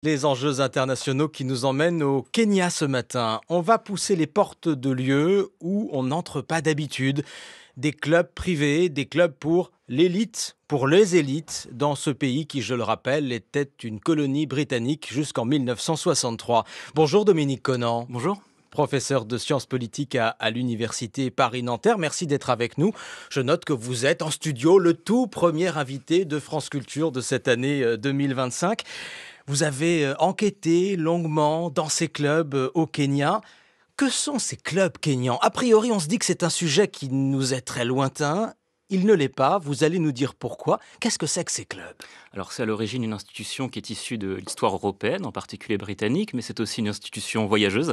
Les enjeux internationaux qui nous emmènent au Kenya ce matin. On va pousser les portes de lieux où on n'entre pas d'habitude. Des clubs privés, des clubs pour l'élite, pour les élites, dans ce pays qui, je le rappelle, était une colonie britannique jusqu'en 1963. Bonjour Dominique Conant. Bonjour. Professeur de sciences politiques à l'université Paris-Nanterre. Merci d'être avec nous. Je note que vous êtes en studio, le tout premier invité de France Culture de cette année 2025. Vous avez enquêté longuement dans ces clubs au Kenya. Que sont ces clubs kenyans ? A priori, on se dit que c'est un sujet qui nous est très lointain. Il ne l'est pas. Vous allez nous dire pourquoi. Qu'est-ce que c'est que ces clubs ? Alors c'est à l'origine une institution qui est issue de l'histoire européenne, en particulier britannique, mais c'est aussi une institution voyageuse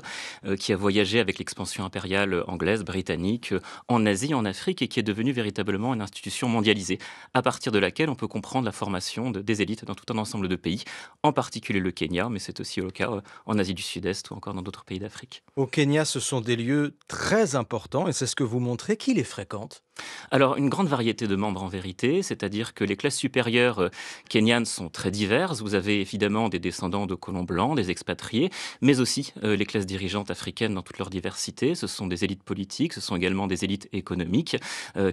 qui a voyagé avec l'expansion impériale anglaise, britannique, en Asie, en Afrique, et qui est devenue véritablement une institution mondialisée, à partir de laquelle on peut comprendre la formation des élites dans tout un ensemble de pays, en particulier le Kenya, mais c'est aussi le cas en Asie du Sud-Est ou encore dans d'autres pays d'Afrique. Au Kenya, ce sont des lieux très importants et c'est ce que vous montrez. Qui les fréquente ? Alors, une grande variété de membres en vérité, c'est-à-dire que les classes supérieures kenyanes sont très diverses. Vous avez évidemment des descendants de colons blancs, des expatriés, mais aussi les classes dirigeantes africaines dans toute leur diversité. Ce sont des élites politiques, ce sont également des élites économiques,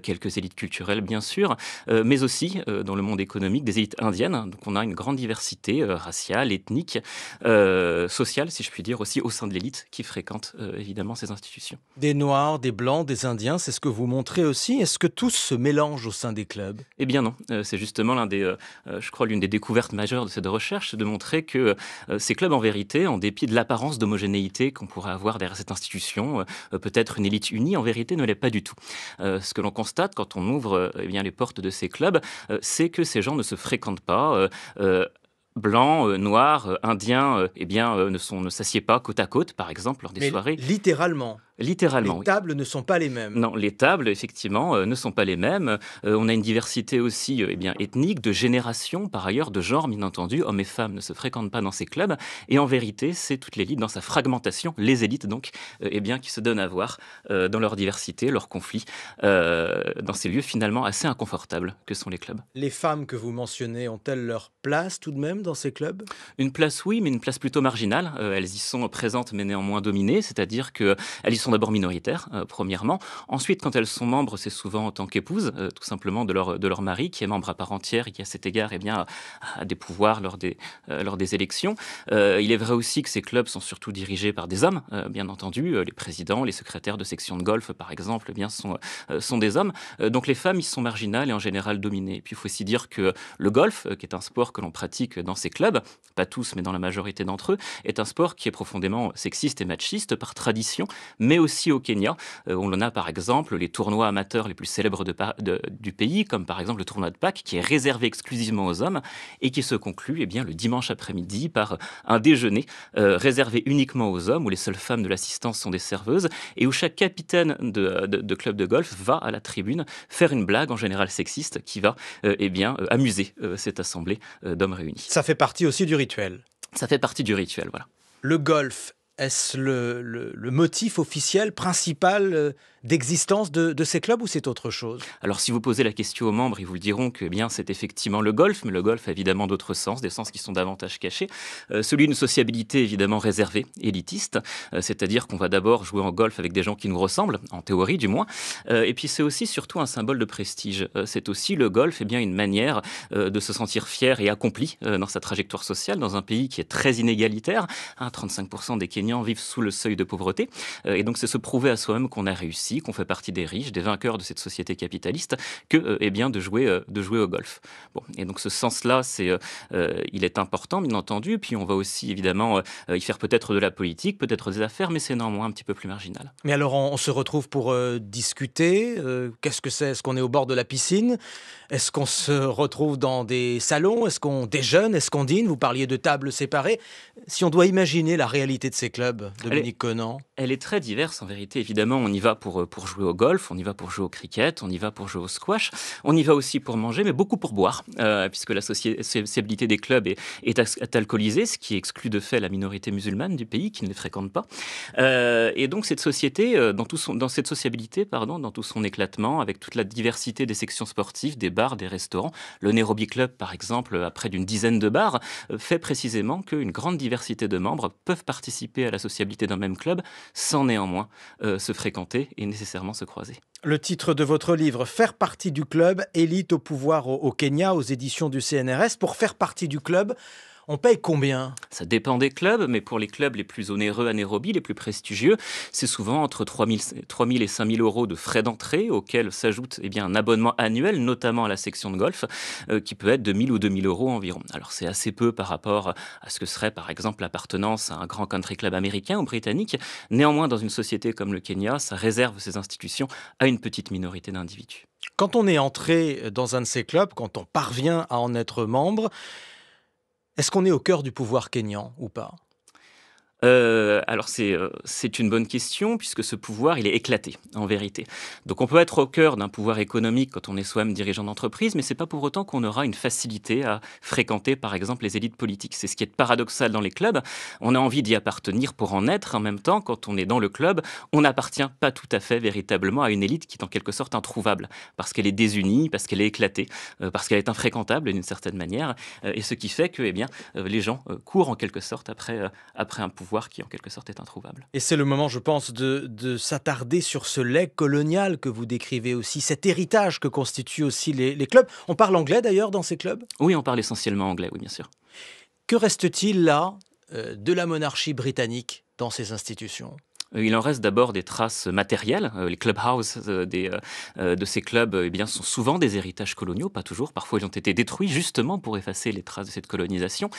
quelques élites culturelles bien sûr, mais aussi dans le monde économique des élites indiennes. Donc on a une grande diversité raciale, ethnique, sociale, si je puis dire, aussi au sein de l'élite qui fréquente évidemment ces institutions. Des Noirs, des Blancs, des Indiens, c'est ce que vous montrez aussi. Est-ce que tous se mélangent au sein des clubs ? Eh bien non, c'est justement je crois, l'une des découvertes majeures de cette recherche, c'est de montrer que ces clubs, en vérité, en dépit de l'apparence d'homogénéité qu'on pourrait avoir derrière cette institution, peut-être une élite unie, en vérité, ne l'est pas du tout. Ce que l'on constate quand on ouvre eh bien, les portes de ces clubs, c'est que ces gens ne se fréquentent pas. Blancs, noirs, indiens, ne s'assiedent pas côte à côte, par exemple, lors des Mais soirées. littéralement, Littéralement, les oui. tables ne sont pas les mêmes. Non, les tables, effectivement, ne sont pas les mêmes. On a une diversité aussi ethnique, de génération, par ailleurs, de genre, bien entendu. Hommes et femmes ne se fréquentent pas dans ces clubs. Et en vérité, c'est toute l'élite dans sa fragmentation, les élites donc, qui se donnent à voir dans leur diversité, leurs conflits, dans ces lieux finalement assez inconfortables que sont les clubs. Les femmes que vous mentionnez ont-elles leur place tout de même dans ces clubs ? Une place, oui, mais une place plutôt marginale. Elles y sont présentes, mais néanmoins dominées, c'est-à-dire qu'elles y sont d'abord minoritaires, premièrement. Ensuite, quand elles sont membres, c'est souvent en tant qu'épouses, tout simplement de leur mari, qui est membre à part entière et qui, à cet égard, a des pouvoirs lors des élections. Il est vrai aussi que ces clubs sont surtout dirigés par des hommes, bien entendu. Les présidents, les secrétaires de sections de golf, par exemple, sont des hommes. Donc les femmes y sont marginales et en général dominées. Et puis il faut aussi dire que le golf, qui est un sport que l'on pratique dans ces clubs, pas tous, mais dans la majorité d'entre eux, est un sport qui est profondément sexiste et machiste par tradition, mais aussi au Kenya. On en a par exemple les tournois amateurs les plus célèbres du pays, comme par exemple le tournoi de Pâques, qui est réservé exclusivement aux hommes et qui se conclut le dimanche après-midi par un déjeuner réservé uniquement aux hommes, où les seules femmes de l'assistance sont des serveuses, et où chaque capitaine de club de golf va à la tribune faire une blague, en général sexiste, qui va amuser cette assemblée d'hommes réunis. Ça fait partie aussi du rituel. Ça fait partie du rituel, voilà. Le golf, est-ce le motif officiel, principal d'existence de ces clubs ou c'est autre chose ? Alors si vous posez la question aux membres, ils vous le diront que c'est effectivement le golf, mais le golf a évidemment d'autres sens, des sens qui sont davantage cachés. Celui d'une sociabilité évidemment réservée, élitiste, c'est-à-dire qu'on va d'abord jouer en golf avec des gens qui nous ressemblent, en théorie du moins, et puis c'est aussi surtout un symbole de prestige. C'est aussi le golf une manière de se sentir fier et accompli dans sa trajectoire sociale, dans un pays qui est très inégalitaire. 35% des Kenyans vivent sous le seuil de pauvreté, et donc c'est se prouver à soi-même qu'on a réussi, qu'on fait partie des riches, des vainqueurs de cette société capitaliste, que de jouer au golf. Bon, et donc ce sens-là, il est important, bien entendu. Puis on va aussi évidemment y faire peut-être de la politique, peut-être des affaires, mais c'est néanmoins un petit peu plus marginal. Mais alors on se retrouve pour discuter. Qu'est-ce que c'est ? Est-ce qu'on est au bord de la piscine ? Est-ce qu'on se retrouve dans des salons ? Est-ce qu'on déjeune ? Est-ce qu'on dîne ? Vous parliez de tables séparées. Si on doit imaginer la réalité de ces clubs, Dominique Conant. Elle est très diverse en vérité. Évidemment, on y va pour pour jouer au golf, on y va pour jouer au cricket, on y va pour jouer au squash, on y va aussi pour manger, mais beaucoup pour boire, puisque la sociabilité des clubs est alcoolisée, ce qui exclut de fait la minorité musulmane du pays qui ne les fréquente pas. Et donc cette société, dans cette sociabilité, pardon, dans tout son éclatement, avec toute la diversité des sections sportives, des bars, des restaurants, le Nairobi Club, par exemple, à près d'une dizaine de bars, fait précisément qu'une grande diversité de membres peuvent participer à la sociabilité d'un même club sans néanmoins se fréquenter et nécessairement se croiser. Le titre de votre livre, Faire partie du club, élite au pouvoir au Kenya, aux éditions du CNRS. Pour faire partie du club, on paye combien? Ça dépend des clubs, mais pour les clubs les plus onéreux à Nairobi, les plus prestigieux, c'est souvent entre 3 000 et 5 000 euros de frais d'entrée, auxquels s'ajoute un abonnement annuel, notamment à la section de golf, qui peut être de 1 000 ou 2 000 euros environ. Alors c'est assez peu par rapport à ce que serait par exemple l'appartenance à un grand country club américain ou britannique. Néanmoins, dans une société comme le Kenya, ça réserve ces institutions à une petite minorité d'individus. Quand on est entré dans un de ces clubs, quand on parvient à en être membre, est-ce qu'on est au cœur du pouvoir kényan ou pas? Alors c'est une bonne question puisque ce pouvoir, il est éclaté, en vérité. Donc on peut être au cœur d'un pouvoir économique quand on est soi-même dirigeant d'entreprise, mais c'est pas pour autant qu'on aura une facilité à fréquenter, par exemple, les élites politiques. C'est ce qui est paradoxal dans les clubs. On a envie d'y appartenir pour en être. En même temps, quand on est dans le club, on n'appartient pas tout à fait véritablement à une élite qui est en quelque sorte introuvable, parce qu'elle est désunie, parce qu'elle est éclatée, parce qu'elle est infréquentable d'une certaine manière, et ce qui fait que les gens courent en quelque sorte après un pouvoir qui en quelque sorte est introuvable. Et c'est le moment, je pense, de s'attarder sur ce legs colonial que vous décrivez aussi, cet héritage que constituent aussi les clubs. On parle anglais d'ailleurs dans ces clubs? Oui, on parle essentiellement anglais, oui, bien sûr. Que reste-t-il là de la monarchie britannique dans ces institutions? Il en reste d'abord des traces matérielles. Les clubhouses de ces clubs sont souvent des héritages coloniaux, pas toujours. Parfois, ils ont été détruits justement pour effacer les traces de cette colonisation.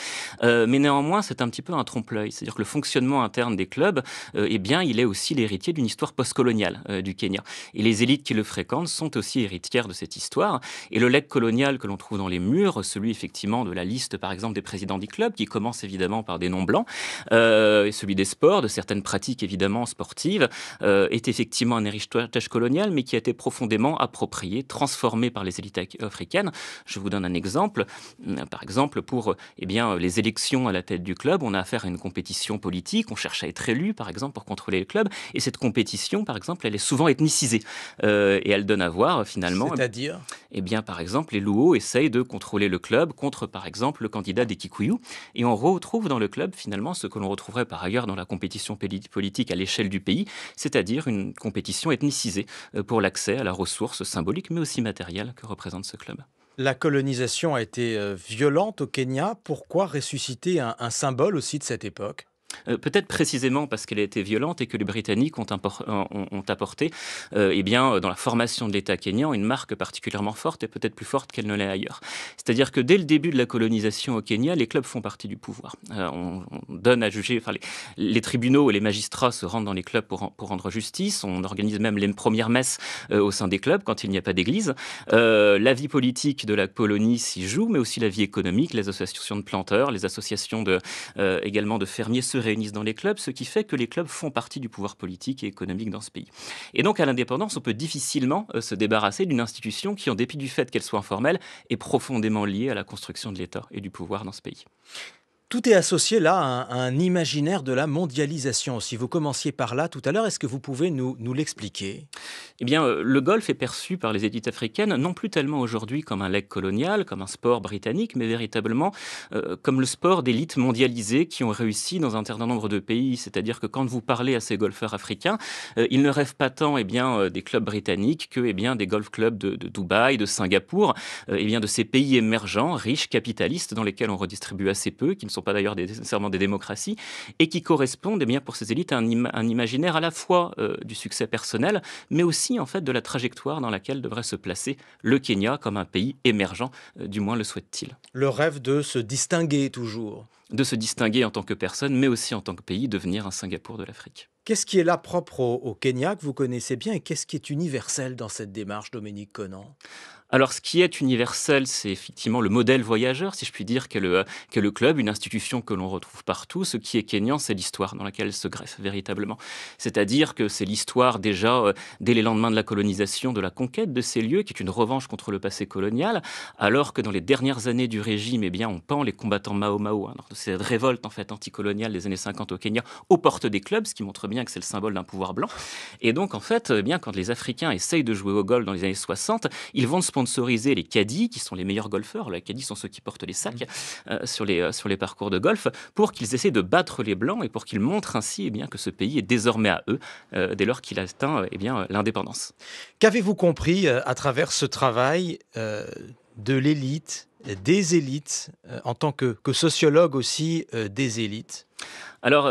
Mais néanmoins, c'est un petit peu un trompe-l'œil. C'est-à-dire que le fonctionnement interne des clubs, il est aussi l'héritier d'une histoire postcoloniale du Kenya. Et les élites qui le fréquentent sont aussi héritières de cette histoire. Et le legs colonial que l'on trouve dans les murs, celui effectivement de la liste, par exemple, des présidents des clubs, qui commence évidemment par des noms blancs, et celui des sports, de certaines pratiques évidemment sportive, est effectivement un héritage colonial, mais qui a été profondément approprié, transformé par les élites africaines. Je vous donne un exemple. Par exemple, pour les élections à la tête du club, on a affaire à une compétition politique, on cherche à être élu, par exemple, pour contrôler le club, et cette compétition, par exemple, elle est souvent ethnicisée, et elle donne à voir, finalement... C'est-à-dire? Par exemple, les Luo essayent de contrôler le club contre, par exemple, le candidat des Kikuyu, et on retrouve dans le club, finalement, ce que l'on retrouverait par ailleurs dans la compétition politique à l'échelle du pays, c'est-à-dire une compétition ethnicisée pour l'accès à la ressource symbolique mais aussi matérielle que représente ce club. La colonisation a été violente au Kenya. Pourquoi ressusciter un symbole aussi de cette époque? Peut-être précisément parce qu'elle a été violente et que les Britanniques ont apporté dans la formation de l'État kényan une marque particulièrement forte et peut-être plus forte qu'elle ne l'est ailleurs. C'est-à-dire que dès le début de la colonisation au Kenya, les clubs font partie du pouvoir. On donne à juger, les tribunaux et les magistrats se rendent dans les clubs pour rendre justice. On organise même les premières messes au sein des clubs quand il n'y a pas d'église. La vie politique de la colonie s'y joue, mais aussi la vie économique, les associations de planteurs, les associations également de fermiers se réunissent dans les clubs, ce qui fait que les clubs font partie du pouvoir politique et économique dans ce pays. Et donc, à l'indépendance, on peut difficilement se débarrasser d'une institution qui, en dépit du fait qu'elle soit informelle, est profondément liée à la construction de l'État et du pouvoir dans ce pays. Tout est associé là à un imaginaire de la mondialisation. Si vous commenciez par là tout à l'heure, est-ce que vous pouvez nous l'expliquer? Le golf est perçu par les élites africaines non plus tellement aujourd'hui comme un legs colonial, comme un sport britannique, mais véritablement comme le sport d'élites mondialisées qui ont réussi dans un certain nombre de pays. C'est-à-dire que quand vous parlez à ces golfeurs africains, ils ne rêvent pas tant des clubs britanniques que des golf clubs de Dubaï, de Singapour, de ces pays émergents, riches, capitalistes, dans lesquels on redistribue assez peu, qui ne sont pas d'ailleurs nécessairement des démocraties, et qui correspondent pour ces élites à un imaginaire à la fois du succès personnel, mais aussi en fait de la trajectoire dans laquelle devrait se placer le Kenya comme un pays émergent, du moins le souhaite-t-il. Le rêve de se distinguer toujours. De se distinguer en tant que personne, mais aussi en tant que pays, devenir un Singapour de l'Afrique. Qu'est-ce qui est là propre au Kenya, que vous connaissez bien, et qu'est-ce qui est universel dans cette démarche, Dominique Conant? Alors, ce qui est universel, c'est effectivement le modèle voyageur, si je puis dire, qu'est le club, une institution que l'on retrouve partout. Ce qui est kényan, c'est l'histoire dans laquelle elle se greffe véritablement. C'est-à-dire que c'est l'histoire déjà, dès les lendemains de la colonisation, de la conquête de ces lieux, qui est une revanche contre le passé colonial, alors que dans les dernières années du régime, eh bien, on pend les combattants Mao Mao, hein, dans cette révolte en fait anticoloniale des années 50 au Kenya, aux portes des clubs, ce qui montre bien que c'est le symbole d'un pouvoir blanc. Et donc, en fait, eh bien, quand les Africains essayent de jouer au golf dans les années 60, ils vont sponsoriser les caddies, qui sont les meilleurs golfeurs. Les caddies sont ceux qui portent les sacs sur les parcours de golf, pour qu'ils essaient de battre les Blancs et pour qu'ils montrent ainsi que ce pays est désormais à eux, dès lors qu'il a atteint l'indépendance. Qu'avez-vous compris à travers ce travail de l'élite, des élites, en tant que sociologue aussi des élites? Alors,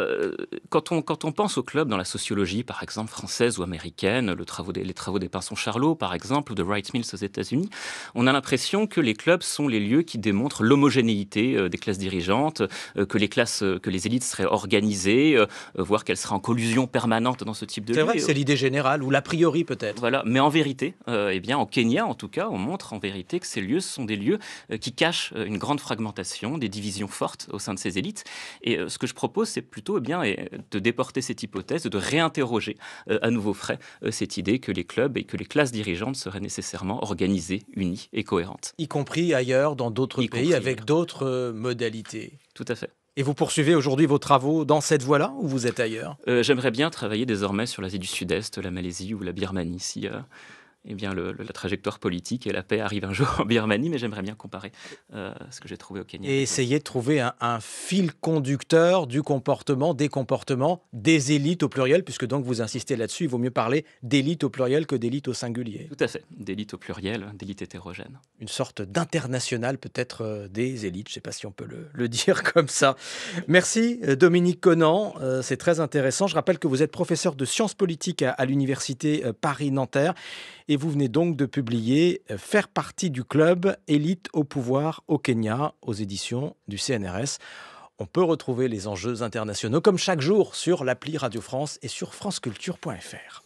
quand on pense au club dans la sociologie, par exemple, française ou américaine, les travaux des Pinson-Charlot, par exemple, ou de Wright Mills aux États-Unis, on a l'impression que les clubs sont les lieux qui démontrent l'homogénéité des classes dirigeantes, que les élites seraient organisées, voire qu'elles seraient en collusion permanente dans ce type de lieu. C'est vrai que c'est l'idée générale, ou l'a priori peut-être. Voilà, mais en vérité, au Kenya, en tout cas, on montre en vérité que ces lieux sont des lieux qui cachent une grande fragmentation, des divisions fortes au sein de ces élites. Et ce que je propose, c'est plutôt de déporter cette hypothèse, de réinterroger à nouveau frais cette idée que les clubs et que les classes dirigeantes seraient nécessairement organisées, unies et cohérentes. Y compris ailleurs, dans d'autres pays, avec d'autres modalités. Tout à fait. Et vous poursuivez aujourd'hui vos travaux dans cette voie-là, ou vous êtes ailleurs? J'aimerais bien travailler désormais sur l'Asie du Sud-Est, la Malaisie ou la Birmanie, si la trajectoire politique et la paix arrivent un jour en Birmanie, mais j'aimerais bien comparer ce que j'ai trouvé au Kenya. Et essayer de trouver un fil conducteur des comportements des élites au pluriel, puisque donc vous insistez là-dessus, il vaut mieux parler d'élite au pluriel que d'élite au singulier. Tout à fait, d'élite au pluriel, d'élite hétérogène. Une sorte d'international peut-être des élites, je ne sais pas si on peut le dire comme ça. Merci Dominique Conant, c'est très intéressant. Je rappelle que vous êtes professeur de sciences politiques à l'université Paris-Nanterre. Et vous venez donc de publier « Faire partie du club, élite au pouvoir au Kenya » aux éditions du CNRS. On peut retrouver les enjeux internationaux comme chaque jour sur l'appli Radio France et sur franceculture.fr.